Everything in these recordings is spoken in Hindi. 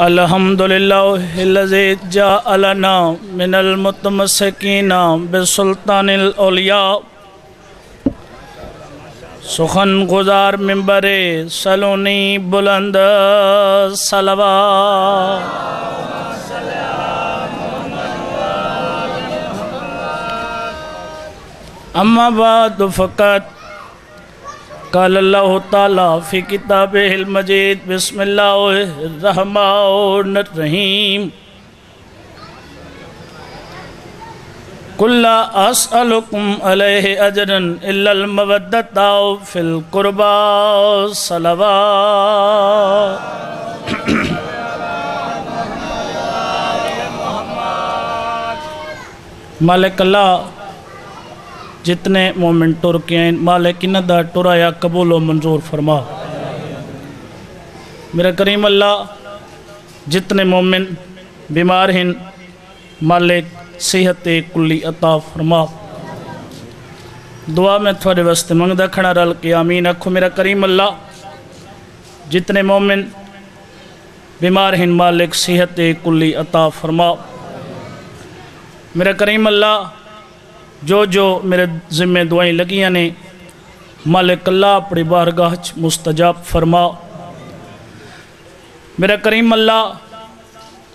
अल्हम्दुलिल्लाहिल्लज़ी जअलना मिनल मुतमस्सिकीना बिसुल्तानिल औलिया सुखन गुजार मिंबरे सलोनी बुलंद सलवा। अम्मा बाद फ़क़त क़ाल अल्लाहु ताला फ़ी किताबिहिल मजीद बिस्मिल्लाहिर रहमानिर रहीम कुल्ला अस्अलुकुम अलैहि अजरन इल्लल मवद्दता फ़िल क़ुरबा सलवा। मालिक अल्लाह जितने मोमिन टुर के हैं मालिक इन्हां दा टुराया कबूल व मंजूर फरमा। मेरा करीम अल्लाह जितने मोमिन बीमार हैं मालिक सेहत कुल्ली अता फरमा। दुआ में थोड़े वास्ते मंगदा खड़ा रल के आमीन आखो। मेरा करीम अल्लाह जितने मोमिन बीमार हैं मालिक सेहत कुल्ली अता फरमा। मेरा करीम अल्लाह जो जो मेरे ज़िम्मे दुआएं लगियां ने मालिक अल्लाह अपनी बारगाह मुस्तजाब फरमा। मेरा करीम अल्लाह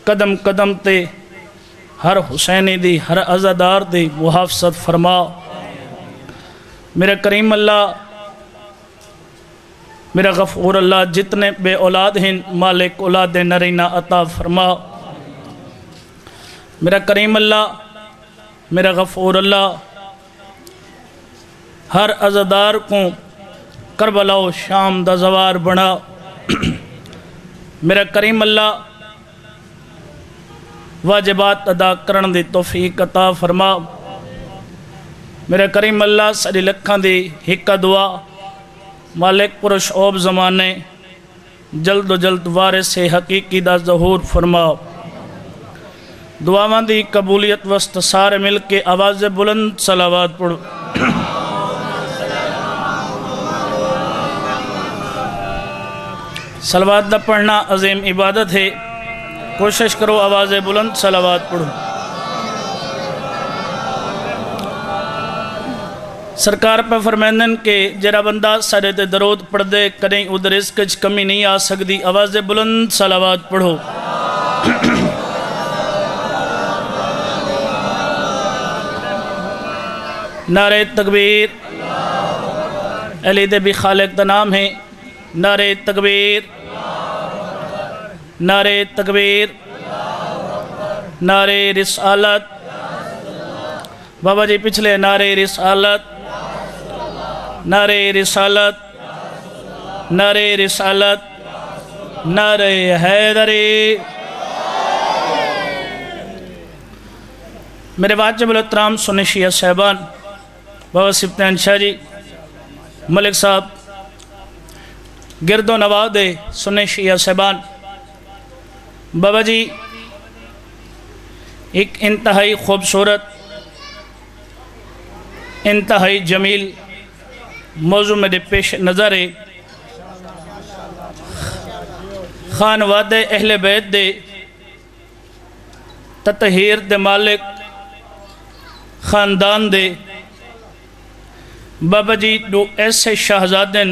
कदम कदम ते हर हुसैनी दी हर अज़ादार दी मुहाफ़ज़त फरमा। मेरा करीम अल्लाह मेरा गफ़ूर अल्लाह जितने बे औलाद हैं मालिक औलाद नरीना अता फरमा। मेरा करीम अल्लाह मेरा गफ़ूर अल्लाह हर अज़ादार को करबला व शाम दा ज़वार बना। मेरा करीम अल्लाह वाजिबात अदा करन दी तौफीक अता फरमा। मेरा करीम अल्लाह सारी लखां दी हिक्का दुआ मालिक पुरुष ओब ज़माने जल्द जल्द वारिस हकीकी दा ज़हूर फरमा। दुआवां दी कबूलियत वस्त सारे मिल के आवाज़ बुलंद सलावत पढ़ो। सलावत दा पढ़ना अजीम इबादत है। कोशिश करो आवाज़ बुलंद सलावत पढ़ो। सरकार पे फरमांदन के जरा बंदा सारे ते दरूद पढ़ दे कदें उधर रिज़्क़ च कमी नहीं आ सकती। आवाज़ बुलंद सलावत पढ़ो। नारे तकबीर अली दे भी खालिक का नाम है। नारे तकबीर नारे तकबीर नारे रिसालत। बाबा जी पिछले नारे रिसालत नारे रिसालत नारे रिसालत नारे हैदरी। मेरे वाजिब अलतराम सुने शिया साहबान बाबा सिफ्तान शाह जी मलिक साहब गिरदो नवाद सुने शिया साहबान। बाबा जी एक इंतहाई खूबसूरत इंतहाई जमील मौजू मेरे पेश नज़र है। खानवादे अहले बैत दे ततहीर दे मालिक ख़ानदान दे बाबा जी दो ऐसे शहजादे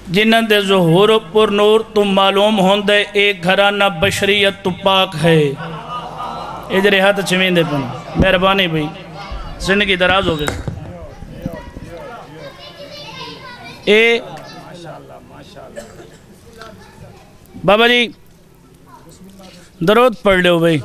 जिन्हों के ज़हूर पुर नूर तो मालूम होंदे एक घराना बशरीयत तो पाक है। ये जरे हाथ छवेंदे पन मेहरबानी भाई जिंदगी दराज हो गई। ए बाबा जी दरूद पढ़ लो भाई।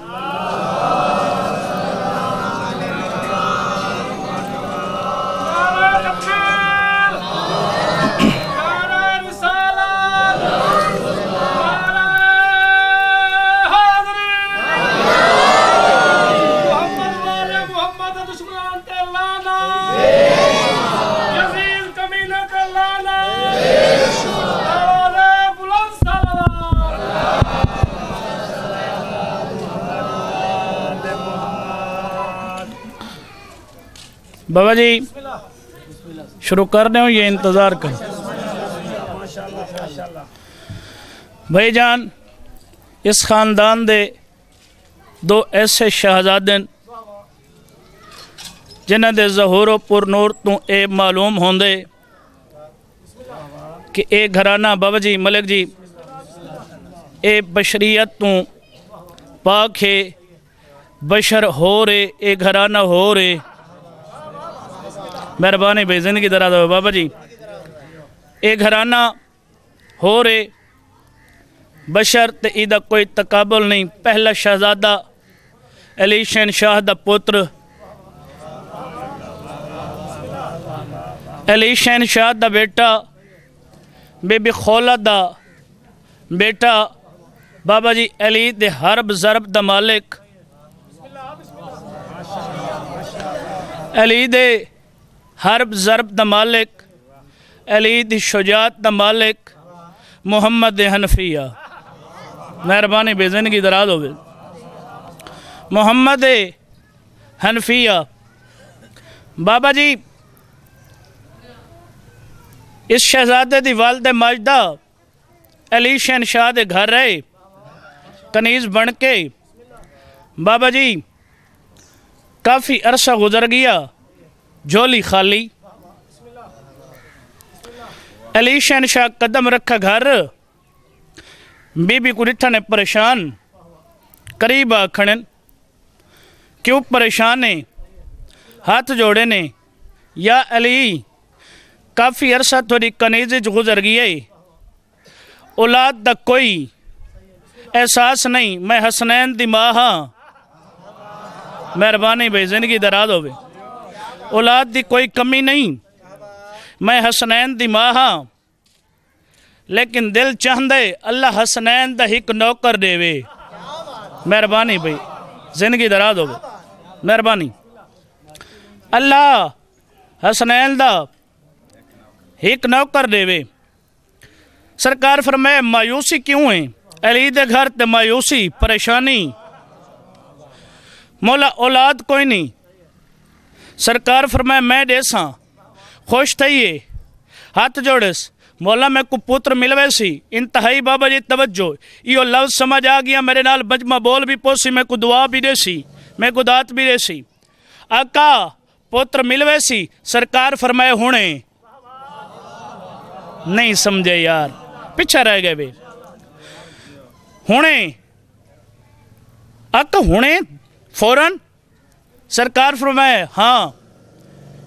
बाबा जी शुरू कर रहे हो ये इंतज़ार करें। भाईजान इस खानदान दे दो ऐसे शहजादे जिन्हां दे ज़हूरो पुरनूर तो ये मालूम होंदे कि ये घराना बाबा जी मलिक जी ये बशरीयत तो पाक है, बशर हो रे, ये घराना हो रे। मेहरबानी भाई जिंदगी दरा दो बाबा जी, ये घराना हो रे बशर ते इदा कोई तकाबुल नहीं। पहला शहजादा अली शहनशाह दा पुत्र, अली शहनशाह दा बेटा, बेबी खौला दा बेटा, बाबा जी अली दे हरब ज़रब दा मालिक, अली दे हरब ज़रब दा मालिक, अली दी शुजात दा मालिक मोहम्मद हनफिया। मेहरबानी बेजिंदगी दराज होवे। मोहम्मद हनफिया बाबा जी इस शहजादे दी वालदे माजदा अली शहनशाह दे घर रहे कनीज बन के। बाबा जी काफ़ी अरसा गुजर गया, झोली खाली। अली शहनशाह कदम रखा घर, बीबी को डिठा ने परेशान, करीब आखने क्यों परेशान है, हाथ जोड़े ने, या अली काफ़ी अरसा थोड़ी कनीज गुजर गई, औलाद दा कोई एहसास नहीं, मैं हसनैन दी मां हाँ। मेहरबानी भाई जिंदगी दराज होवे। औलाद दी कोई कमी नहीं, मैं हसनैन दी मां हाँ, लेकिन दिल चाहते अल्लाह हसनैन दा हिक नौकर देवे। मेहरबानी भाई जिंदगी दराज होवे। मेहरबानी अल्लाह हसनैन दा हिक नौकर देवे। सरकार फरमाए मायूसी क्यों है, अली दे घर ते मायूसी परेशानी, मौला औलाद कोई नहीं। सरकार फरमाए मैं देसा खुश थईए, हाथ जोड़स, मौला मैं को पुत्र मिलवे सी। इंतहाई बाबा जी तवज्जो, यो लफ्ज़ समझ आ गया मेरे नाल बजमा बोल भी पोसी, मैं को दुआ भी देसी, मैं को दात भी देसी। आका पुत्र मिलवे सी। सरकार फरमाए हुणे नहीं समझे यार, पिछा रह गए वे। हुणे आका हुणे फौरन। सरकार फरमाए हाँ।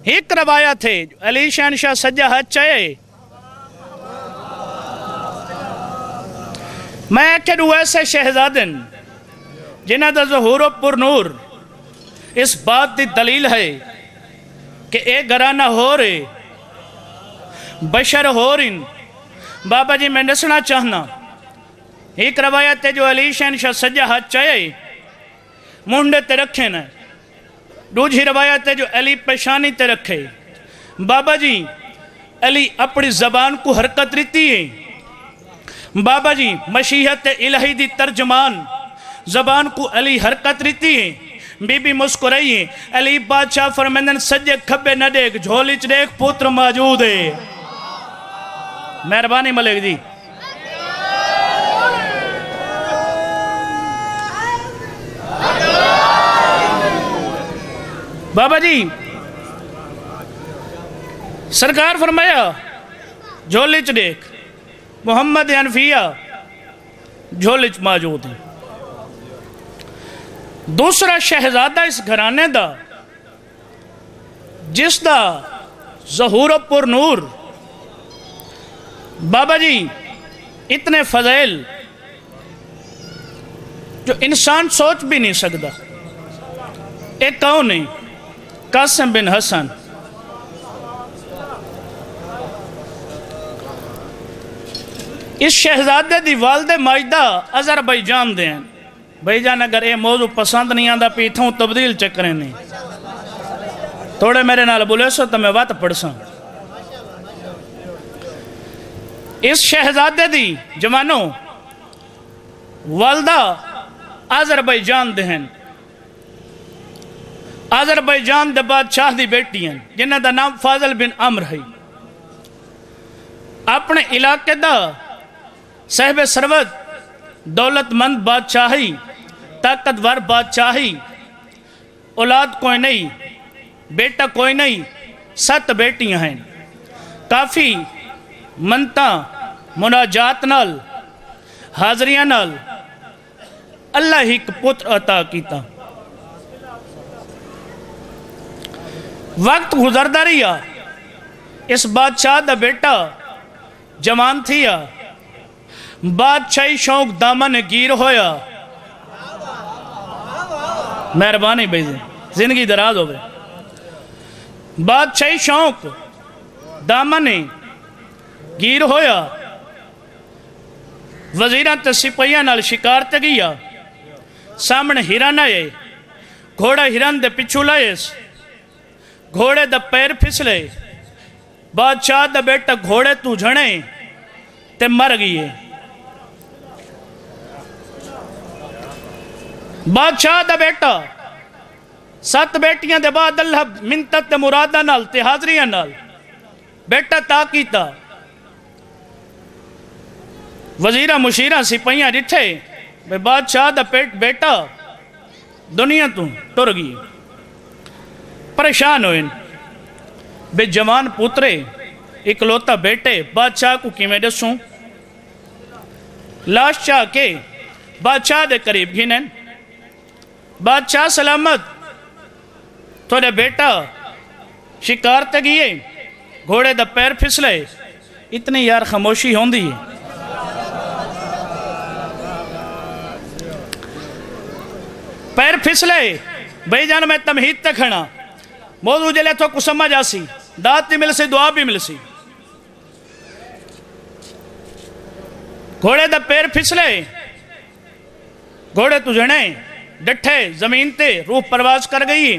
एक रवायत है अली शहनशाह सज्जा हाथ चाहे, मैं आखिर ऐसे शहजादन जिन्हां दा ज़हूरो पुरनूर इस बात की दलील है कि एक घराना हो रे बशर हो रिन। बाबा जी मैं दसना चाहना, एक रवायत है जो अली शहनशाह सज्जा हाथ चाहे मुंडे ते रखे न, दूसरी रवायत है जो अली पेशानी ते रखे। बाबा जी अली अपनी जबान को हरकत रीती है। बाबा जी मशीहत इलाही दी तर्जमान जबान को अली हरकत रीती है। बीबी मुस्कुराई है। अली बादशाह फरमांदन सज्जे खब्बे न देख, झोली च देख पुत्र मौजूद है। मेहरबानी मलिक जी। बाबा जी सरकार फरमाया झोली च देख, मोहम्मद हनफिया झोली च मौजूद है। दूसरा शहजादा इस घराने दा जिसदा ज़हूर पुरनूर बाबा जी इतने फज़ैल जो इंसान सोच भी नहीं सकता। एक कौन है? कासिम बिन हसन। इस शहजादे दी वालदे माजदा अज़रबैजान दे हैं। भाईजान अगर ये मौजू पसंद नहीं आता भी इतों तब्दील चक्करे ने थोड़े मेरे नाल बोले सो तो मैं वत पढ़सा। इस शहजादे दी जवानो वालदा अज़रबैजान दे हैं। अज़रबैजान दे बादशाह दी बेटी हैं जिन्हां दा नाम फाजल बिन अमर है। अपने इलाके दा साहिब सरवत दौलतमंद बादशाही, ताकतवर बादशाही, औलाद कोई नहीं, बेटा कोई नहीं, 7 बेटियां हैं। काफ़ी मनता मुनाजात नाल हाजरियां नाल अल्लाह ही एक पुत्र अता किया। वक्त गुजरदा रहा, इस बादशाह दा बेटा जवान थिया, बादशाही शौक दामन गिर होया। मेहरबानी भाई, जिंदगी दराज हो गई। बादशाही शौक दामन गिर होया, वजीरां ते सिपाहियां नाल शिकार ते गया। सामने हिरन आए, घोड़ा हिरन दे पिछू लाए, घोड़े दा पैर फिसले, बादशाह दा बेटा घोड़े तू झणे ते मर गई। बादशाह दा बेटा 7 बेटियां दे बाद अल्लाह मिन्नत ते मुरादा नाल ते हाजरियां नाल बेटा ता कीता। वजीरा मुशीरा सिपाहियां डिठे भाई बादशाह दा बेटा दुनिया तू टुर गई। परेशान होए बे जवान पुत्रे इकलौता बेटे बादशाह को किमें दसूं। लाश चाह के बादशाह दे करीब गिने। बादशाह सलामत, थोड़े बेटा शिकार ते गए, घोड़े दा पैर फिसले। इतनी यार खामोशी होंदी है। पैर फिसले भाई जान मैं तमहीद तक खड़ा मौजू जले तो कुछ समझ आसी, दात भी मिल सी, दुआ भी मिल सी। घोड़े दा पैर फिसले, घोड़े तू जने डठे जमीन ते, रूह परवाज कर गई।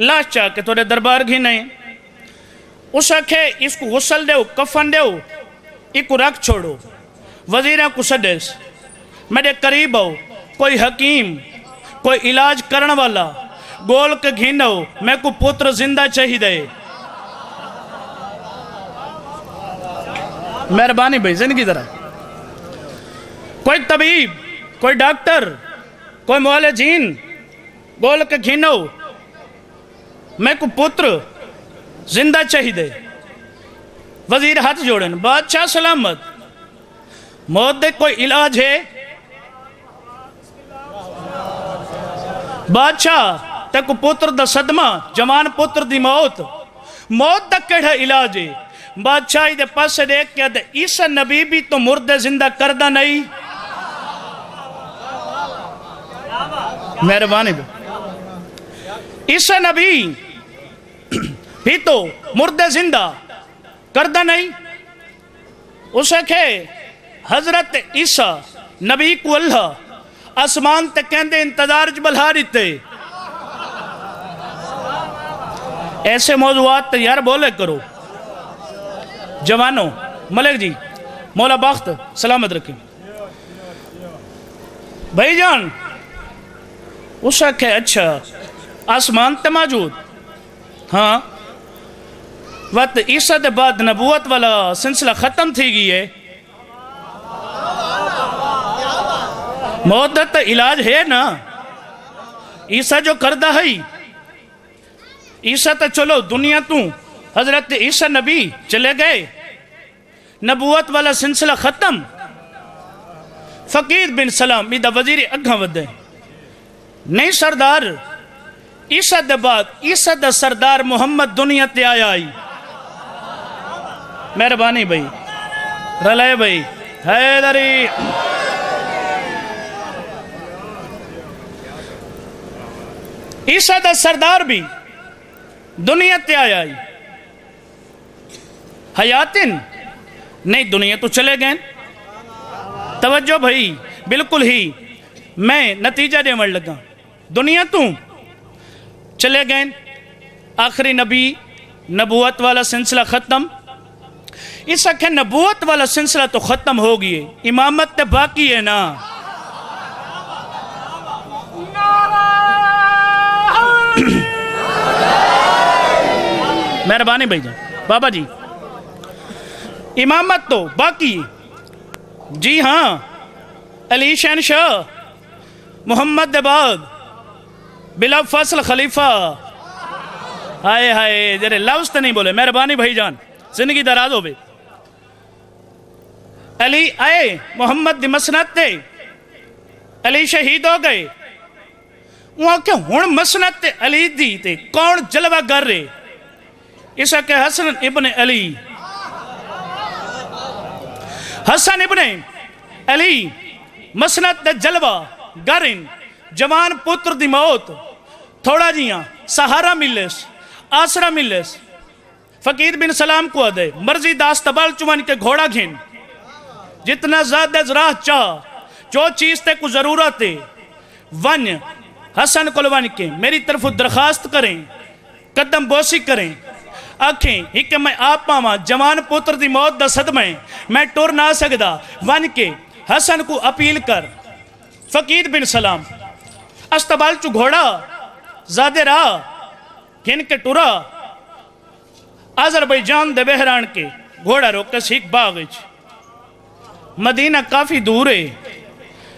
लाश चाह के थोड़े दरबार घिने। उस आखे इसको गुसल दो, कफन दो, इको रख छोड़ो। वजीरा को सदेस मेरे करीब आओ, कोई हकीम कोई इलाज करने वाला गोल के घिनो, मैं को पुत्र जिंदा चाहिए। मेहरबानी भाई, जिंदगी जरा कोई तबीब कोई डॉक्टर कोई मुआलिजीन गोल के घिनो, मैं को पुत्र जिंदा चाहिए। वजीर हाथ जोड़न, बादशाह सलामत, मौत दे कोई इलाज है? बादशाह तक पुत्र दा सदमा, जवान पुत्र दी मौत, मौत दा केड़ा इलाज है? बादशाह दे पास देख के ईसा नबी भी तो मुर्दे जिंदा करदा नहीं। मेहरबानी, ईसा नबी भी तो मुर्दे जिंदा करदा नहीं। उसे खे हजरत ईसा नबी को अल्लाह आसमान तक कहते इंतजार च बल्हा दिते। ऐसे मौजूआत तो यार बोले करो। जवानों, मलिक जी मौला बख्त सलामत रखे। भाईजान उस आखे अच्छा आसमान ते मौजूद, हाँ वत ईसा के बाद नबूवत वाला सिलसिला खत्म थी गई है। मौत का इलाज है ना, ईसा जो करदा है। ईसा तो चलो दुनिया तू हजरत ईसा नबी चले गए, नबूवत वाला सिलसिला खत्म। फकीर बिन सलाम इदा वजीर अग्गा वधे नहीं। सरदार ईसा दे बाद ईसा दा सरदार मुहम्मद दुनिया ते आया आई। मेहरबानी भाई, रलाए भाई, हैदरी। ईसा दा सरदार भी दुनिया ते आया आई। हयातिन नहीं, दुनिया तो चले गए। तवज्जो भाई, बिल्कुल ही मैं नतीजा देवन लगा। दुनिया तू चले गए, आखिरी नबी नबूवत वाला सिलसिला खत्म। इस आखे नबूवत वाला सिलसिला तो खत्म हो गई है, इमामत तो बाकी है ना। मेहरबानी भाईजान, बाबा जी इमामत तो बाकी। जी हाँ, अली शहनशाह मुहम्मद दे बाद बिला फसल खलीफा। हाय हाय, जरे लफ्ज तो नहीं बोले, मेहरबानी भाईजान, जिंदगी दराज हो गई। अली आए मुहम्मद दी मसनत ते, अली शहीद हो गए। वहां के हुण मसनत ते अली दी ते कौन जलवा कर रहे? इस के हसन इब्ने अली, हसन इब्ने अली मसनत दे जलवा गरिन। जवान पुत्र दी मौत, थोड़ा जिया सहारा मिलेस, आसरा मिलेस। फकीर बिन सलाम को अदे मर्जी दास्तबल चुवन के घोड़ा घिन, जितना ज्यादा राह चाह, जो चीज ते को जरूरत है वन हसन को वन के मेरी तरफ दरखास्त करें, कदम बोसी करें। आखें ही कि मैं आप पावा जवान पुत्र दी मौत दा सदमे मैं टुर ना सकदा, वन के हसन को अपील कर। फकीर बिन सलाम अस्तबल चु घोड़ा ज्यादा राह घिन के टुरा। अजरबैजान दे बहरान के घोड़ा रोके सीख बाग विच। मदीना काफ़ी दूर है,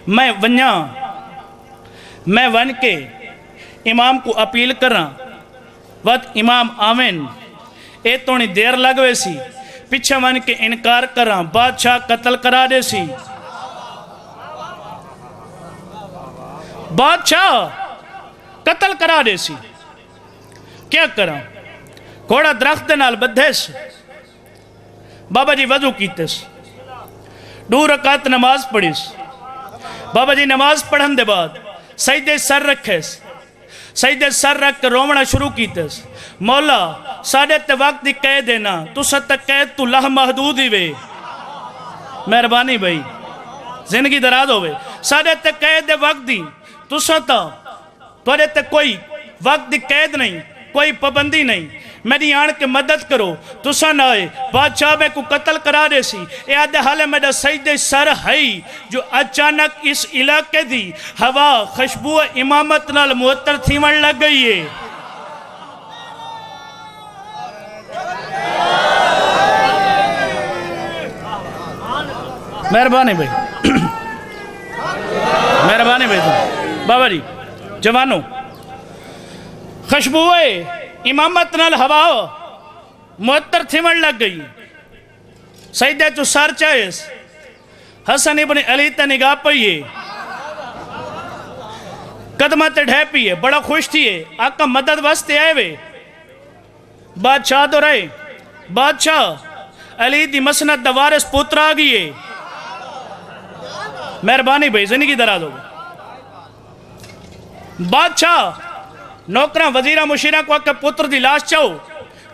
मैं वन्या, मैं वन के इमाम को अपील करा। वत इमाम आवेन ए थोड़ी देर लग वैसी, पिछे वन के इनकार करा, बादशाह कत्ल करा दे सी। बादशाह कत्ल करा दे सी, क्या करा? घोड़ा दरख्त नाल बधेस। बाबा जी वजू कीतेस, 2 रकात नमाज पढ़ीस। बाबा जी नमाज पढ़न दे बाद सजदे सर रखेस, सजदे सर रख के रोवना शुरू कीतेस। मौला साढ़े ते वक्त दी कह देना, तुसा तक कैद तू लाह महदूद ही वे। मेहरबानी भाई, जिंदगी दराज होवे। साढ़े ते कैद दे वक्त दी तुसा तुरे ते कोई वक्त दी कैद नहीं, कोई पाबंदी नहीं। मेरी आन के मदद करो, तुसा ना आए बादशाह में को कत्ल करा दे सी। याद हाले मेरा सजदे सर है जो अचानक इस इलाके दी हवा खुशबू इमामत नाल मुअत्तर थीवन लग गई है। मेहरबानी भाई, मेहरबानी भाई। बाबा जी जवानों, खुशबू इमामत नाल हवा मुअत्तर थिमन लग गई। सजदे चु सर चाहेस, हसन इब्ने अली ते निगाह पई, कदम ते ढह पी, बड़ा खुश थी। आका मदद वास्ते आए वे। बादशाह तो रहे, बादशाह अली दी मसनत दा वारिस पुत्र आ गई है। मेहरबानी भाई, जिंदगी दराज हो। बादशाह नौकरा वजीरा मुशीरा को आके पुत्र दी लाश चाओ।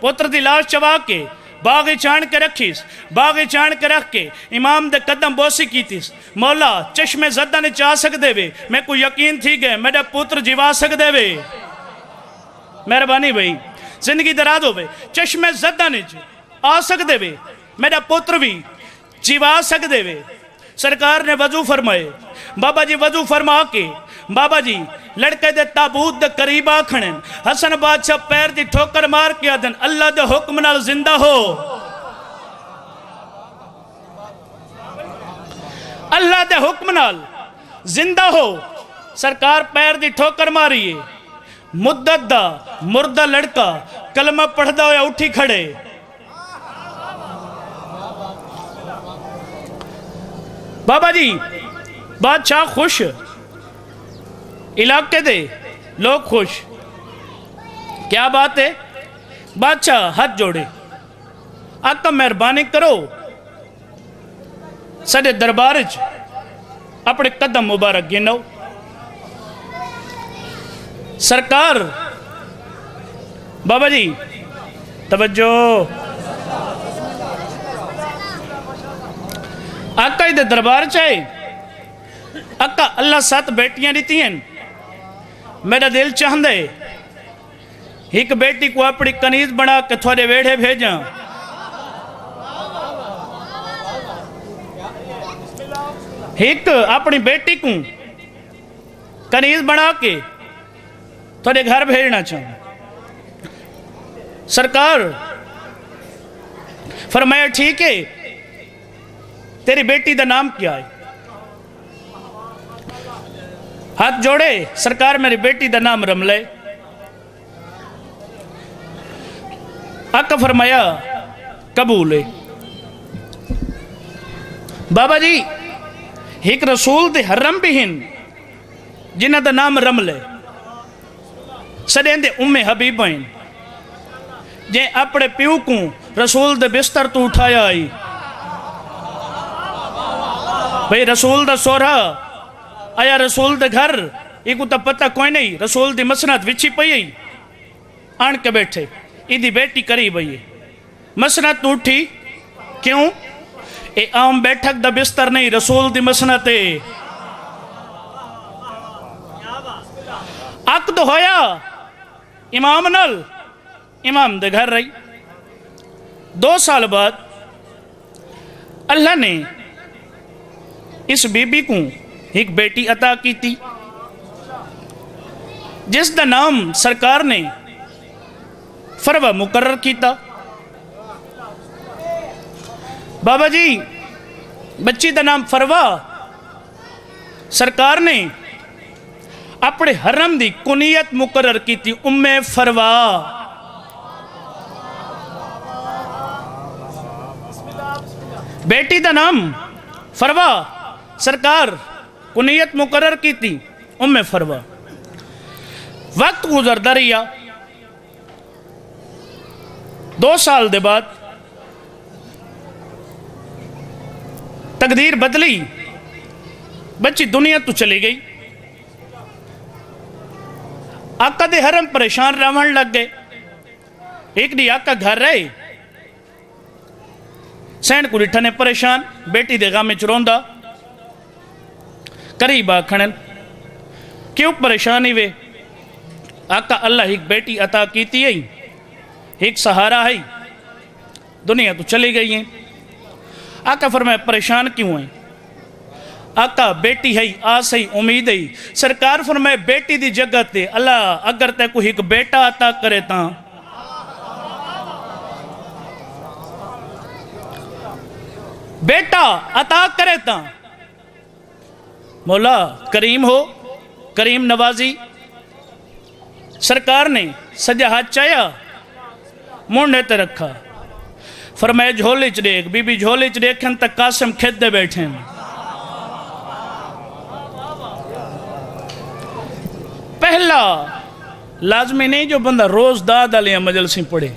पुत्र दी लाश चवा के बाग चाण के रखीस। बाग चाण के रख के इमाम दे कदम बोसी कीतीस। मौला चश्मे जद्दा ने चा सकदे वे, मैं को यकीन थी गए मेरा पुत्र जीवा सकदे वे। मेहरबानी भाई, जिंदगी दराज होवे। चश्मे जद्दा ने आ सकदे वे, मेरा पुत्र भी जीवा सकदे वे। सरकार ने वजू फरमाए। बाबा जी वजू फरमा के बाबा जी लड़के दे ताबूत दे करीब आखने। हसन बादशाह पैर दी ठोकर मार के आदन अल्लाह दे हुक्म नाल जिंदा हो, अल्लाह दे हुक्म नाल जिंदा हो। सरकार पैर दी ठोकर मारी है। मुद्दत दा मुर्दा लड़का कलमा पढ़दा होया उठी खड़े। बाबा जी बादशाह खुश, इलाके दे लोग खुश। क्या बात है? बादशाह हाथ जोड़े, आका मेहरबानी करो साडे दरबार च अपने कदम मुबारक गिनो। सरकार बाबा जी तवज्जो, आका दे दरबार च आए। आका अल्लाह 7 बेटियां दी हैं। मेरा दिल चाहता है एक बेटी को अपनी कनीज बना के थोड़े वेड़े भेजा। एक अपनी बेटी को कनीज बना के थोड़े घर भेजना चाहूँ। सरकार फरमाया ठीक है, तेरी बेटी का नाम क्या है? हाथ जोड़े, सरकार मेरी बेटी का नाम रमले। आका फरमाया कबूल है। बाबा जी एक रसूल दे हरम भी हैं जिन्हां दा नाम रमले, सदें दे उम्मे हबीब हैं। जे अपने प्यू को रसूल दे बिस्तर तो उठाया आई, भाई रसूल दा सोहरा आया रसूल दे घर, इको तो पता कोई नहीं। रसूल दी मसनत विछी पई आन के बैठे, इदी बेटी करीब आई, मसनत उठी। क्यों? ए आम बैठक दा बिस्तर नहीं, रसूल दी मसनत है। अकद होया इमाम नल, इमाम दे घर रही। 2 साल बाद अल्लाह ने इस बीबी को एक बेटी अता की थी, जिसका नाम सरकार ने फरवा मुकर्रर किया। बाबा जी बच्ची का नाम फरवा सरकार ने अपने हरम की कुनियत मुकर्रर की थी, उम्मे फरवा। बेटी का नाम फरवा सरकार कुनियत मुकर्रर की थी, उम्मे फरवा। वक्त गुजरता रहा, 2 साल के बाद तकदीर बदली, बच्ची दुनिया तो चली गई। आका दे हरम परेशान रहन लग गए। एक दी आका घर रहे, सैन को डिठा ने परेशान, बेटी दे गामे च रोंदा। करीब आखन क्यों परेशान ही वे? आका अल्लाह एक बेटी अता कीती है, एक सहारा है, दुनिया तो चली गई है। आका फरमाया परेशान क्यों है? आका बेटी है, आस है, उम्मीद है। सरकार फरमाए बेटी दी जगह ते अल्लाह अगर ते कोई एक बेटा अता करे ता बेटा अता करे ता मौला करीम हो, करीम नवाजी। सरकार ने सजा हाथ चाया, मुंडे ते रखा। फरमाया झोले च देख। बीबी झोले च देखन तक कासिम खेदे बैठे। पहला लाजमी नहीं जो बंदा रोज दाद आलिया मजलसी पढ़े।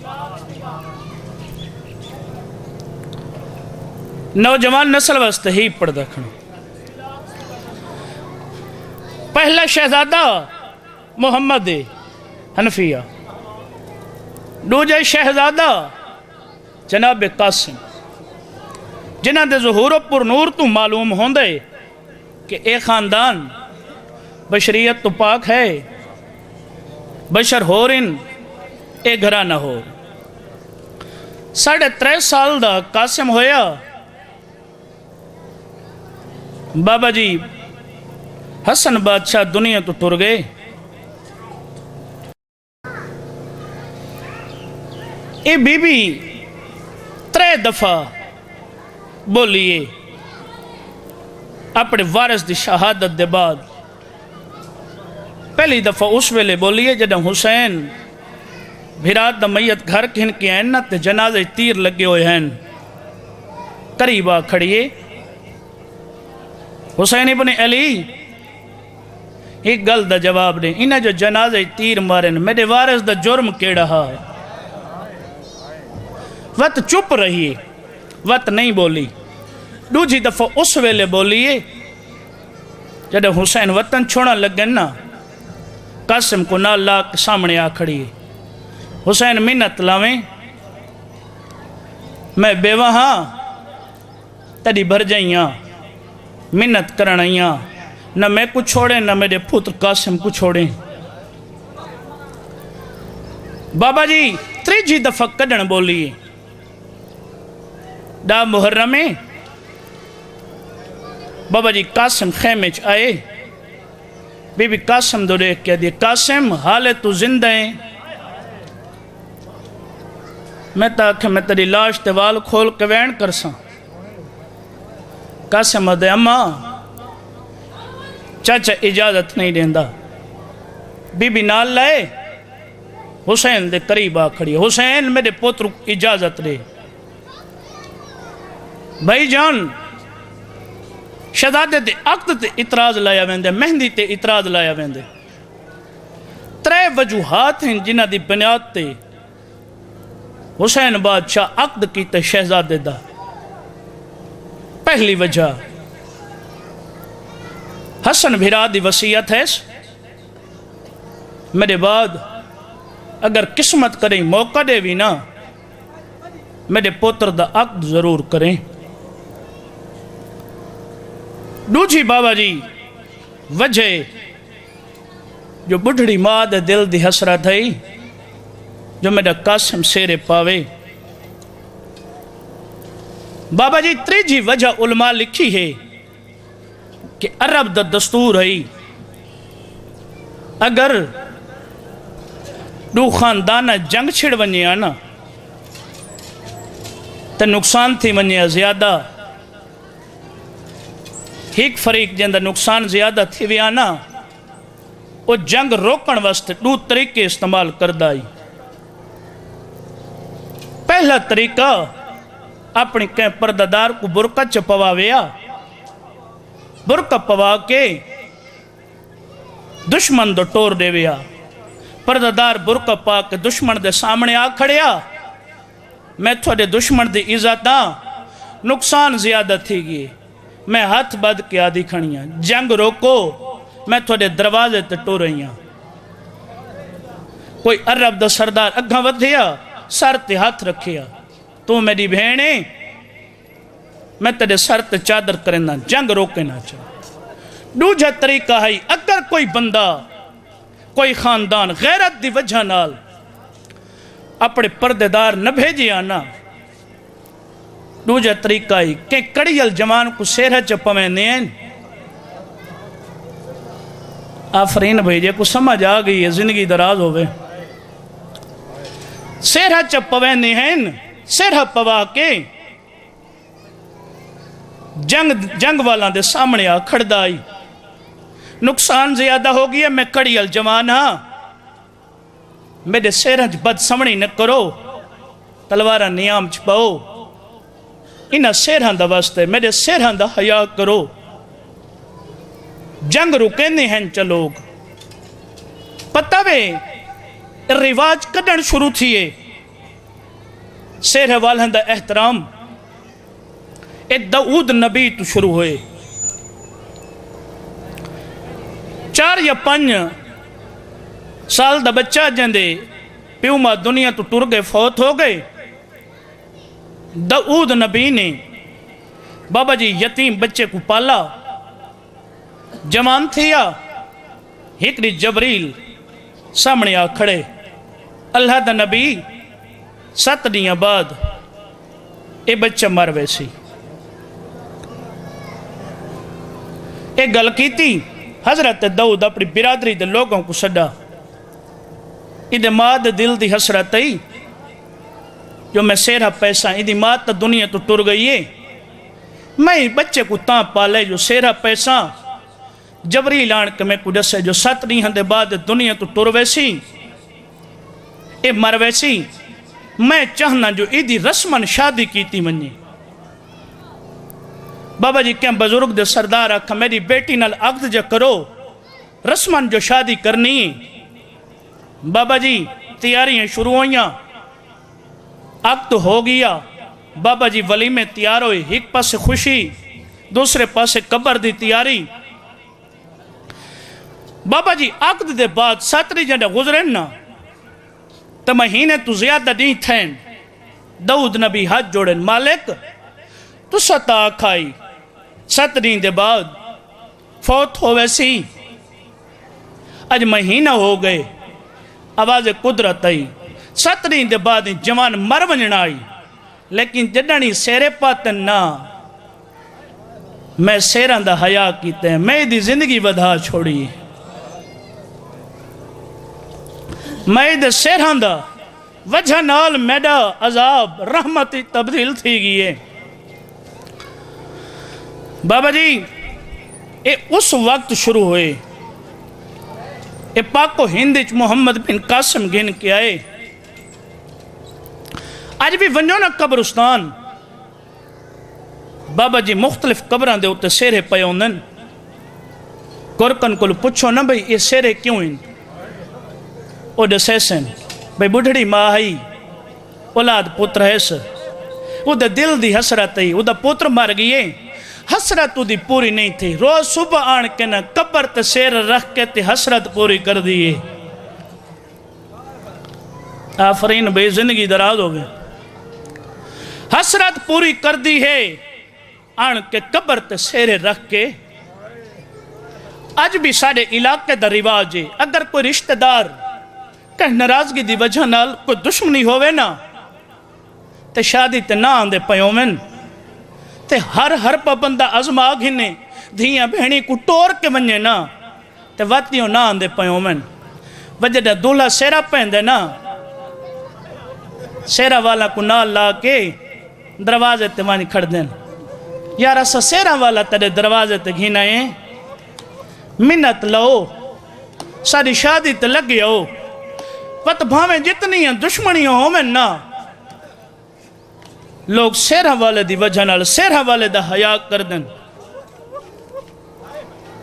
नौजवान नस्ल वास्ते ही पढ़दा खड़ो। पहला शहजादा मुहम्मद हनफिया, दूजा शहजादा जनाब कासिम, जिन्हां दे ज़ुहूर पुर नूर तो मालूम होंदे कि ए खानदान बशरियत तो पाक है, बशर होर इन ए घराना हो। 3.5 साल दा कासिम होया, बाबा जी हसन बादशाह दुनिया तो टुर गए। ये बीबी 3 दफा बोलिए अपने वारिस की शहादत के बाद। पहली दफा उस वेले बोलिए जब हुसैन भिरात दा मैयत घर खिन के आए ना, तो जनाजे तीर लगे हुए हैं। करीब आ खड़िए हुसैन इब्ने अली, एक गल का जवाब दे। इन्हें जो जनाजे तीर मारे मेरे वारिस दा जुर्म केड़ा है? वत चुप रहिए, वत नहीं बोली। दूजी दफा उस वेले बोलिए जब हुसैन वतन छोड़न लगे ना, कासिम को ना ला के सामने आ खड़ी। हुसैन मिन्नत लावे, मैं बेवा हाँ तड़ी भर जाइया, मिन्नत करन आइया, न मैं कुछ छोड़े न मेरे पुत्र कासिम को छोड़े। बाबा जी 3जी दफा कदन बोलिए। दा मुहर्रम में बाबा जी कासिम खेमे च आए। बीबी कासिम दो देख कह दिए, कासिम हाले तू जिंदा है? मैं तो आख्या मैं तेरी लाश ते वाल खोल के वैन कर सा। कासिम दे अम्मा चाचा इजाजत नहीं देंदा, बीबी नाल लाए हुसैन दे करीब आ खड़ी, हुसैन मेरे पुत्र इजाजत दे। भाई जान शहजादे दे अक्द ते इतराज लाया वेंदे, मेहंदी ते इतराज लाया वेंदे। त्रै वजूहात हैं जिन्हां दी बुनियाद ते हुसैन बादशाह अक्द कीते शहजादे दा। पहली वजह हसन भिरा दी वसीयत है, मेरे बाद अगर किस्मत करें मौका दे भी ना, मेरे पुत्र दा अक्द जरूर करें। दूजी बाबा जी वजह जो बुढ़ड़ी माँ दे दिल दी हसरत है, जो मेरा कासिम सेरे पावे। बाबा जी त्रीजी वजह उलमा लिखी है कि अरब दा दस्तूर है, अगर दो खानदान जंग छिड़ वने ना तो नुकसान थी वने ज्यादा, एक फरीक जिंदा नुकसान ज्यादा थी विया ना, वो जंग रोकण वास्ते दो तरीके इस्तेमाल करदा है। पहला तरीका अपनी कै परदादार को बुरका च पवावेया, बुरका पवा के दुश्मन दो टोर देविया। परदादार बुरका पा के दुश्मन दे सामने आ खड़िया, मैं थोड़े दुश्मन दी इज्जत नुकसान ज्यादा थी गई, मैं हाथ बद के आदि खड़िया, जंग रोको, मैं थोड़े दरवाजे ते टो रही हाँ। कोई अरब दा सरदार अग्गा वधिया, सर ते हाथ रखिया, तू मेरी भेण है, मैं तेरे सर ते चादर करेंदा, जंग रोके ना चा। दूजा तरीका है अगर कोई बंदा कोई खानदान गैरत दी वजह नाल अपने पर्देदार न भेजे आना, दूजा तरीका है कि कड़ियल जवान को सेरा च पवेंदे हैं। आफरीन भेजे को समझ आ गई है, जिंदगी दराज होवे। सेरा च पवेंदे हैं, सेरा पवा के जंग वाला दे सामने आ खड़दा आई, नुकसान ज्यादा हो गया, मैं कड़ियल जवान हाँ, मेरे सेरा च बदसमणी न करो, तलवारा नियाम च पाओ, इन्हां सेरा दा वास्ते मेरे सेरा दा हया करो। जंग रुकेंदे हैं च लोग, पता वे रिवाज कदन शुरू थिए सेर वालन दा एहतराम, ए दाऊद नबी तो शुरू हुए। 4 या 5 साल दा बच्चा जंदे प्यू मां दुनिया तो टुर गए, फौत हो गए। दाऊद नबी ने बाबा जी यतीम बच्चे को पाला, जवान थिया, एक जबरील सामने आ खड़े, अल्लाह दा नबी 7 दिन बाद ये बच्चा मर वैसी। एक गल की हजरत दाऊद अपनी बिरादरी के लोगों को सदा, इधे माँ दे दिल की हसरत आई, जो मैं सेरा पैसा, इधी माँ तो दुनिया तो टुर गई है, मैं बच्चे को ता पाले जो सेरा पैसा जबरी लान के मैं को दसे, जो 7 दिन के बाद दुनिया तो टुर वैसी, ये मर वैसी। मैं चाहना जो इधी रस्मन शादी की मनी। बाबा जी क्या बुजुर्ग दे सरदार आख, मेरी बेटी नाल अक्द जो करो, रस्मन जो शादी करनी। बाबा जी तैयारियां शुरू हुई, अक्द हो गया। बाबा जी वली में तैयार हुए, एक पासे खुशी, दूसरे पासे कबर की तैयारी। बाबा जी अक्द दे बाद 7 दिन जब गुजरे ना, तो महीने तो ज्यादा नहीं थे। दाऊद नबी हाथ जोड़े, मालिक तू सता खाई, 7 दिन के बाद फौत हो वैसी, अज महीना हो गए, आवाज कुदरत आई, 7 दिन के बाद जवान मर वजना आई। लेकिन जडनी सेरे पातन ना, मैं सेरा दा हया किते, मैं दी जिंदगी वधा छोड़ी, मैं दे सेरा दा वजह नाल मेरा अजाब रहमत तब्दील थी गई है। बाबा जी ये उस वक्त शुरू हुए, ये पाको हिंद मुहम्मद बिन कासिम गिन के आए। अज भी वंजो ना कब्रिस्तान, बाबा जी मुख्तलिफ कब्रां दे उत्ते सेरे पे होंदे। गुरकन को पुछो ना भाई ये सेरे क्यों इन, वो दसेसन भाई बुढ़ड़ी माँ आई, औलाद पुत्र हैस, उदा दिल दी हसरत आई, उदा पुत्र मर गई, हसरत उदी पूरी नहीं थी। रोज सुबह आन के ना कब्र ते सेर रख के ते हसरत पूरी कर दिए। आफरीन भाई जिंदगी दराज हो गई, हसरत पूरी कर दी है आन के कब्र ते सेरे रख के। अज भी साडे इलाके दा रिवाज है, अगर कोई रिश्तेदार कह नाराजगी दी वजह नाल कोई दुश्मनी होवे ना ते शादी ते ना आंदे पयोवन ते हर बंदा अजमा घिने धियां भेणी को टोर के वने ना ते वातियों ना आंदे पयोवन। वजह दूल्हा सेरा पहनदे ना, सेरा वाला को ना ला के दरवाजे ते वञ खड़ देन, यार असा सेरा वाला तेरे दरवाजे ते घिना है, मिन्नत लो सारी शादी ते लगे हो। पत भावें जितनी दुश्मनियां होवन ना, लोग सेरा वाले दी वजह नाल सेरा वाले दा हया कर देन।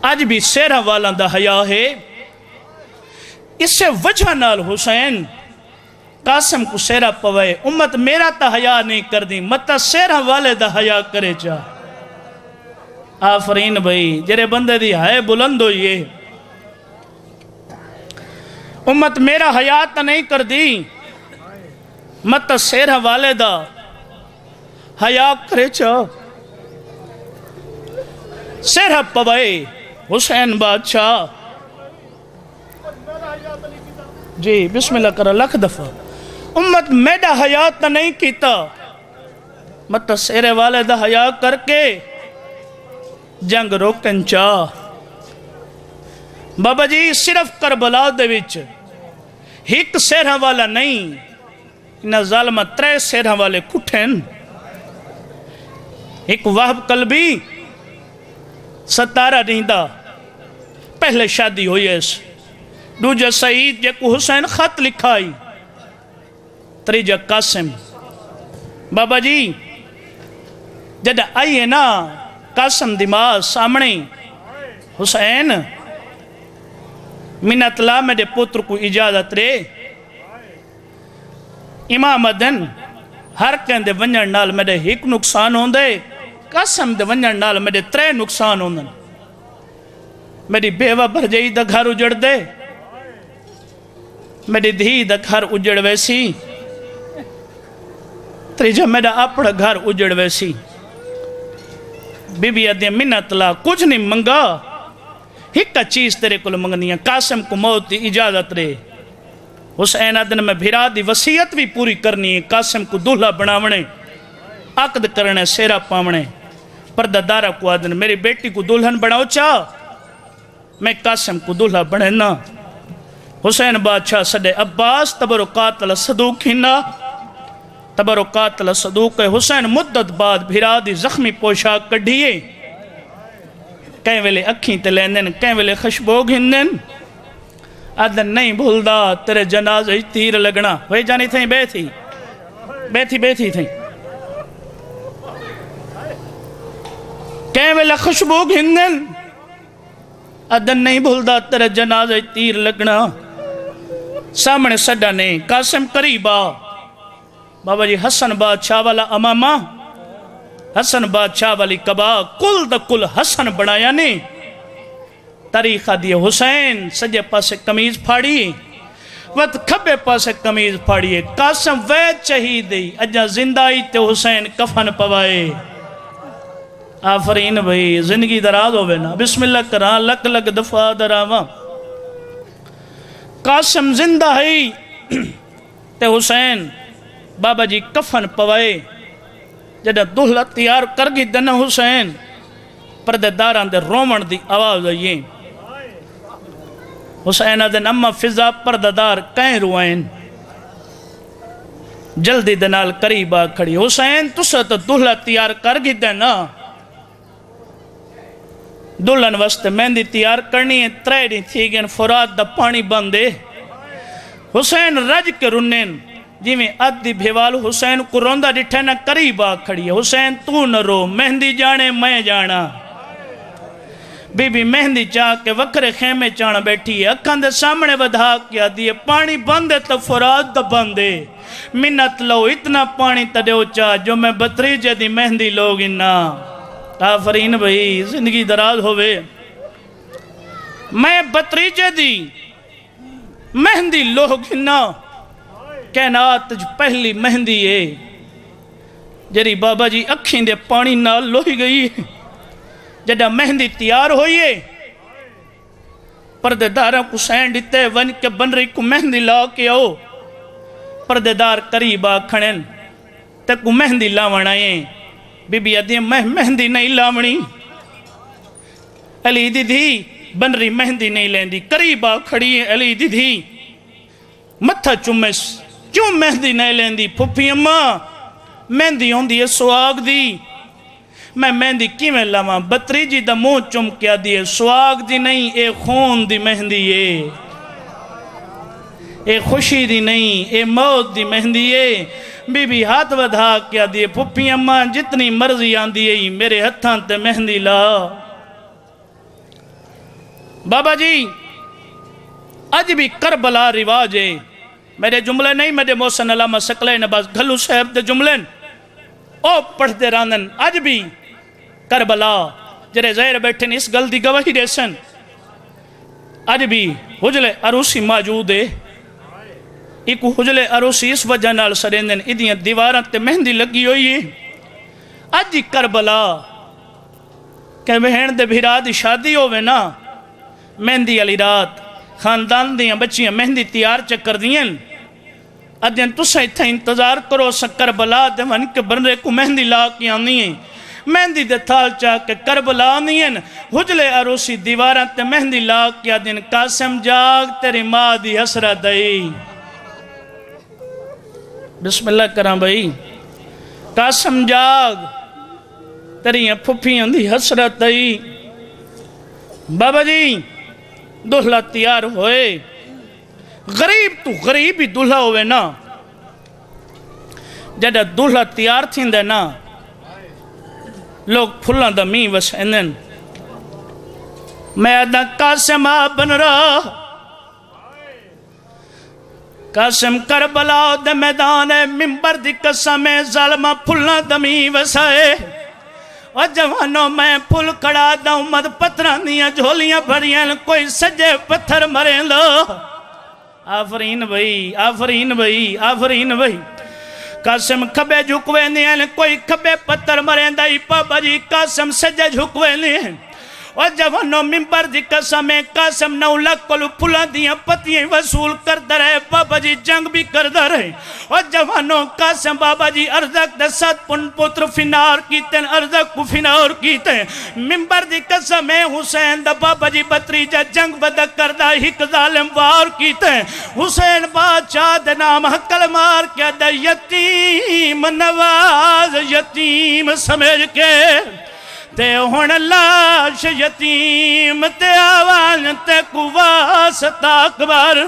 अज भी सेरा वाला दा हया है, इससे वजह नाल हुसैन कासिम को सेरा पवे। उम्मत मेरा ता हया नहीं कर दी, मत सेरा वाले दा हया करे चा। आफरीन भाई जेरे बंदे दी हाय बुलंद हो ये, उम्मत मेरा हया ता नहीं कर दी, मत सेरा वाले दा हया करे चा। सेरा पवे हुसैन बादशाह जी बिस्मिल्लाह कर लख दफा। उम्मत मेरा हया ता नहीं कीता, मत सेरे वाले दा हया करके जंग रोकन चा। बाबा जी सिर्फ करबला दे विच एक सेरा वाला नहीं, इन्हां ज़ालिमां 3 सेरा वाले कुठन। एक वाहब कलबी 17 रहींदा पहले शादी हुई है, दूजा सईद जेको हुसैन खत लिखाई, तीजा कासिम। बाबा जी जद आई है ना कासिम दिमाग सामने, हुसैन मिन्नत ला मेरे पुत्र को इजाजत रे। इमाम अदन हर कहते वंजन नाल मेरे एक नुकसान होंदे, कासिम दे वंजन नाल मेरे 3 नुकसान होंदे। मेरी बेवा भरजाई दा घर उजड़ दे, मेरी धी दा घर उजड़ वैसी, तीजा मेरा अपना घर उजड़ वैसी। बीबी अदे मिन्नत ला कुछ नहीं मंगा, एक चीज तेरे को मंगनी है, कासिम को मौत की इजाजत रे। हुसैन अदन में भिरा दी वसीयत भी पूरी करनी है, कासिम को दूल्हा बनावने, अकद करने, सेरा पावने। परदादारा को आदन मेरी बेटी को दुल्हन बनाओ चा, मैं कासिम को दूल्हा बने ना। हुसैन बादशाह सदे अब्बास तबरुकात सदूक हिना, तबरुकात सदूक। हुसैन मुद्दत बाद भिरा दी जख्मी पोशाक कढ़िए, कई वेले अखी ते लेंदन, कई वेले खुशबू घिंदन। अदन नहीं भूलदा तेरे जनाजे तीर लगना। वे जानी थी बैठी बैठी बैठी थी, कई वेले खुशबू घिंदन। अदन नहीं भूलदा तेरे जनाजे तीर लगना। सामने सड्डा ने कासिम करीबा, बाबा जी हसन बादशाह वाला अमामा, हसन बादशाह वाली कबा, कुल द कुल हसन बनाया ने। तारीखा दिए हुसैन सजे पासे कमीज फाड़ी, वत खबे पासे कमीज फाड़िए। कासिम वैद शहीद अजा जिंदाई ते हुसैन कफन पवाए। आफरीन भाई जिंदगी दराज होवे ना, बिस्मिल्लाह करा लक लक दफा दरावा। कासिम जिंदा है ते हुसैन बाबा जी कफन पवाए। जदा दुल्हा तैयार कर गई दन हुसैन, परदेदारां दे रोवण दी आवाज आई। हुसैन अदन अम्मा फिजा परदेदार कहीं रुआइन, जल्दी दे नाल करीब आ खड़ी। हुसैन तुसा तो दुल्हा तैयार कर गई दे ना, दुल्हन वास्ते मेहंदी तैयार करनी है। 3 दिन थी गए, फुरात दा पानी बंदे। हुसैन रज के रुन्ने जिमें अद्धी भेवाल हुसैन को रोंदा डिठे ना करीब आ खड़ी है। हुसैन तू न रो, मेहंदी जाने मैं जाना। बीबी मेहंदी चाह के वखरे खेमे चाण बैठी है, अखा दे सामने बधा के आदि है पानी बंदे तो फुरात दा बंदे। मिन्नत लो इतना पानी तड़ो चाह जो मैं भतीजे दी मेहंदी लोग इन्ना। आफरीन भाई जिंदगी दराज होवे। मैं भतीजे दी मेहंदी लोग इन्ना। कैनात पहली मेहंदी है जरी बाबा जी अखी दे पानी नाल लोही गई। जदा मेहंदी तैयार होई है, पर्देदार को सैन दिते वन के बनरी को मेहंदी ला के आओ। पर्देदार करीब आ खड़न ते को मेहंदी लावण आए। बीबी आदि मैं मेहंदी नहीं लावणी। अली दीदी बनरी मेहंदी नहीं लेंदी। करीब आ खड़ी है अली दीदी मत्था चुमेस, क्यों मेहंदी नहीं लेंदी? फुफी अम्मा मेहंदी होंदी है सुहाग दी, मैं मेहंदी किवें लावां? भतीजी दा मुंह चुम के आदी है सुहाग दी नहीं, ए खून दी मेहंदी है, ए खुशी दी नहीं, ए मौत दी मेहंदी है। बीबी हाथ वधा के आदी है फुफी अम्मा जितनी मर्जी आंदी है मेरे हत्थां ते मेहंदी ला। बाबा जी अज भी करबला रिवाज है। मेरे जुमले नहीं, मेरे मोहसिन अल्लामा सकले नवाज घल्लू साहब के जुमले ओ पढ़ते रहन। अज भी करबला जरे ज़हर बैठे इस गल की गवाही देसन। अज भी हुजले अरूसी मौजूद है। एक हुजले अरूसी इस वजह नाल सरेंदन इदियां दीवारां ते मेहंदी लगी हुई है। अज ही करबला के बहन दे भिरा दी शादी होवे ना, मेहंदी वाली रात खानदान दियां बच्चियां मेहंदी तैयार च कर दियां। अजन तुसा इत्थे इंतजार करो, करबला दे वन के बनरे को मेहंदी ला के आनी है। मेहंदी दे थाल चा के करबला आनी है। हुजले अरूसी दीवारां ते मेहंदी ला के आदिन कासिम जाग तेरी माँ दी हसरत आई। बिस्मिल्लाह करा भाई। कासिम जाग तेरिया फुफियां दी हसरत आई। बाबा जी दुल्हा तैयार होए। गरीब तू गरीब ही दुल्हा होवे ना, जदा दुल्हा तैयार थींदे ना लोग फुल्लां दा मींह वसाइंदन। मैं अदा कासिम बन रहा, कासिम करबला दे मैदान मिंबर दी कसम ज़ालिमा फुल्लां दा मींह वसाए। और जवानों मैं फुल खड़ा दूं मद पत्थरां दियां झोलियां भरियां, कोई सजे पत्थर मरेंदो। आफरीन भाई, आफरीन भाई, आफरीन भाई। कासिम खबे झुकवेंदे, कोई खबे पत्थर मरेंदा। बाबा जी कासिम सजे झुकवेंदे। और जवानों मिंबर दी कसम कासिम 9 लाख को फुलां दियां पत्तियां वसूल करता रहे। बाबा जी जंग भी करता रहे। और जवानों कासिम बाबा जी अरजक दे 7 पुत्र फिनार कीते, अरजक को फिनार कीते। मिंबर दी कसम हुसैन दा बाबा जी भतीजा जंग बद करदा हिक जालिम वार कीते। हुसैन बादशाह दे नाम हकल मार के दे यतीम नवाज यतीम समझ के ते हुण लाश यतीम ते आवान ते कुवासता अकबर।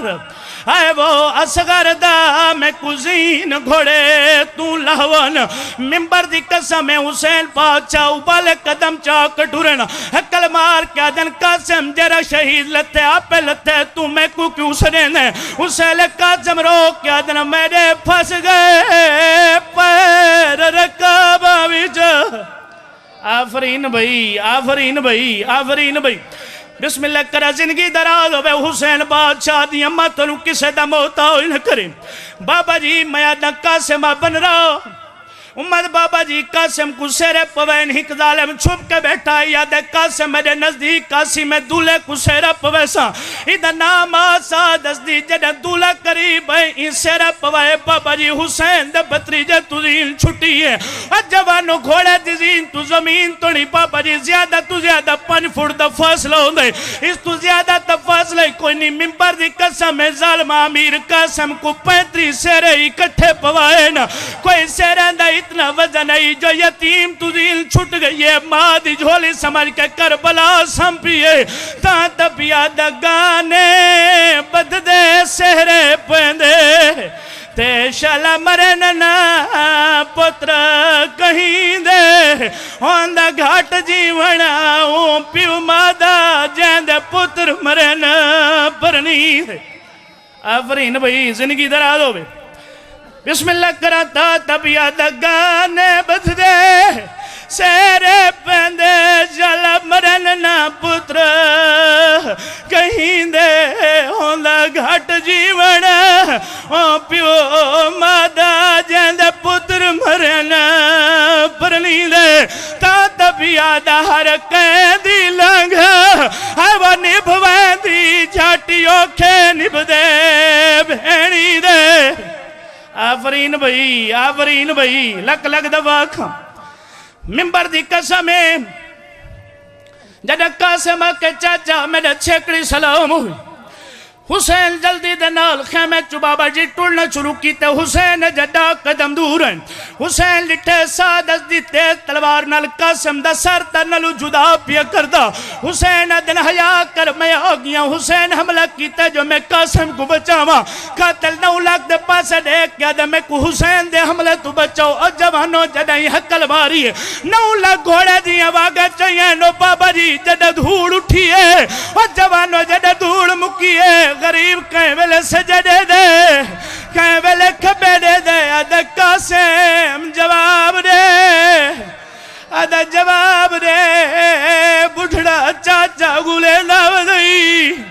आए वो असगर दा मैं कुजीन घोड़े तू लहवन। मिंबर दी कसम हुसैन बादशाह उबाले कदम चा कटुरन हकल मार के दिन कासिम जरा शहीद लते आपे लते तू मैं को क्यों सरेने। हुसैन कासिम रो के दिन मेरे फंस गए पैर रकाबा विच। आफरीन भाई, आफरीन भाई, आफरीन भाई। बिस्मिल्लाह करा जिंदगी दराज होवे। हुसैन बादशाह दी अम्मा तनु किसे दा मोहताज न करे। बाबा जी मैं अदा कासिम बन रहा। उम्मद बाबा जी कासिम को सेरे पवैन हिक जालिम छुप के बैठा। याद कासिम मेरे नजदीक कासी में दूल्हे को सेरा पवैसा। इधर नाम आसा दसदी जड़ा दूल्हा करीब है इन सेरा पवाए। बाबा जी हुसैन दे भतीजे तुझीन छुट्टी है। और जवानों घोड़े दिजीन तू जमीन तोड़ी। बाबा जी ज्यादा तू ज्यादा 5 फुट दा फासला होंदे। इस तू ज्यादा दा फासला कोई नहीं। मिंबर दी कसम है जालिमा अमीर कासिम को 35 सेरे इकट्ठे पवाए ना। कोई सेरे दा इतना वजन आई जो यतीम तुझील छुट गई है। माँ दी झोली समझ के करबला संपिए ता तपिया दगाने बददे सहरे पेंदे ते शाला मरन ना पुत्र कहीं दे होंदा घाट जीवन प्यू मादा जेंदे पुत्र मरन परनी। आफरीन भाई जिंदगी दराज होवे। बिस्मिल्लाह कराता तबिया दगाने बददे सेरे पेंदे जल मरन ना पुत्र कहीं दे होंदा घाट जीवन ओ प्यो मादा जेंदे पुत्र मरन परनी दे ता तबिया दा हर कैदी लंघ हवा निभवेंदी झाटी औखे निभदे भेणी दे। आफरीन भाई लक लक दवा खा मिंबर दी कसम जद कासिम के चाचा मेरे छेकड़ी सलाम हुई। हुसैन जल्दी दे नाल खेमे चु बाबा जी टुरना शुरू कीते। हुसैन जदा कदम दूर है। हुसैन लिटे सादस दी तेज तलवार नाल कासिम दा सर तनलू जुदा पिया करदा। हुसैन दिन हया कर मैं आ गया। हुसैन हमला कीते जो मैं कासिम को बचावा। कातिल 9 लाख दे पासे देख के दे मैं को हुसैन दे हमले तू बचाओ। और जवानों जदई हकल मारी 9 लाख घोड़े दी आवाज चाहिए नो बाबा जी जद धूड़ उठी है। और जवानों जद धूड़ मुकी है गरीब कहीं वेले सजदे दे कहीं वेले खबे दे अदा कासिम जवाब दे अदा जवाब दे बुढ़ड़ा चाचा गुले ना बदई।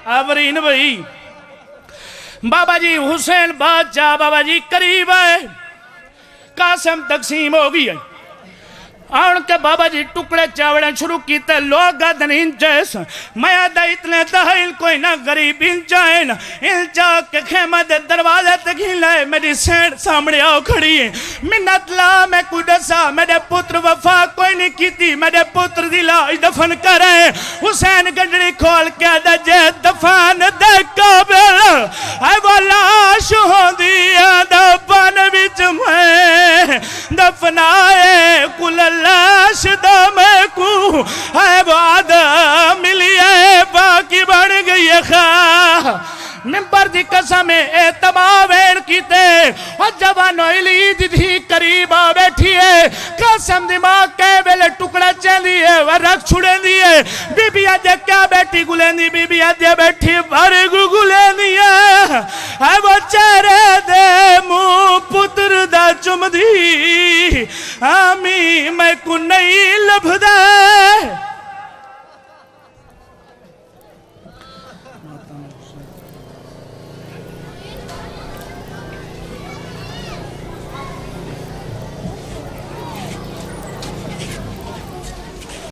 आफरीन भाई बाबा जी हुसैन बादशाह बाबा जी करीब है। कासिम तकसीम हो गई है। आन के बाबा जी टुकड़े चावड़े शुरू किते लोग गदनीन जैस मैं दा इतने दहिल कोई ना गरीब इंचाइन इंचा के खेमा दे दरवाजे तक ही लाए मेरी सेठ सामने आओ खड़ी है। मिन्नत ला मैं कुदसा मेरे पुत्र वफा कोई नहीं कीती मेरे पुत्र दी लाश दफन करे। हुसैन गंडड़ी खोल के दे दफन दे काबिल है वो लाश होंदी दफन विच मैं दफनाए कुल लाश दम को है बाद मिलिए बाकी बढ़ गई खा। मिंबर दी कसम ए तमाम कीते और जवानों इलीद थी करीब आ बैठी है। कसम दिमाग के वेले टुकड़ा चली है वह रख छुड़े दी है। बीबी आज क्या बैठी गुलेंदी बीबी आज बैठी भर गुलेंदी है वो चेहरे दे मुंह पुत्र दा चुमदी आमी मैं को नहीं लभदा।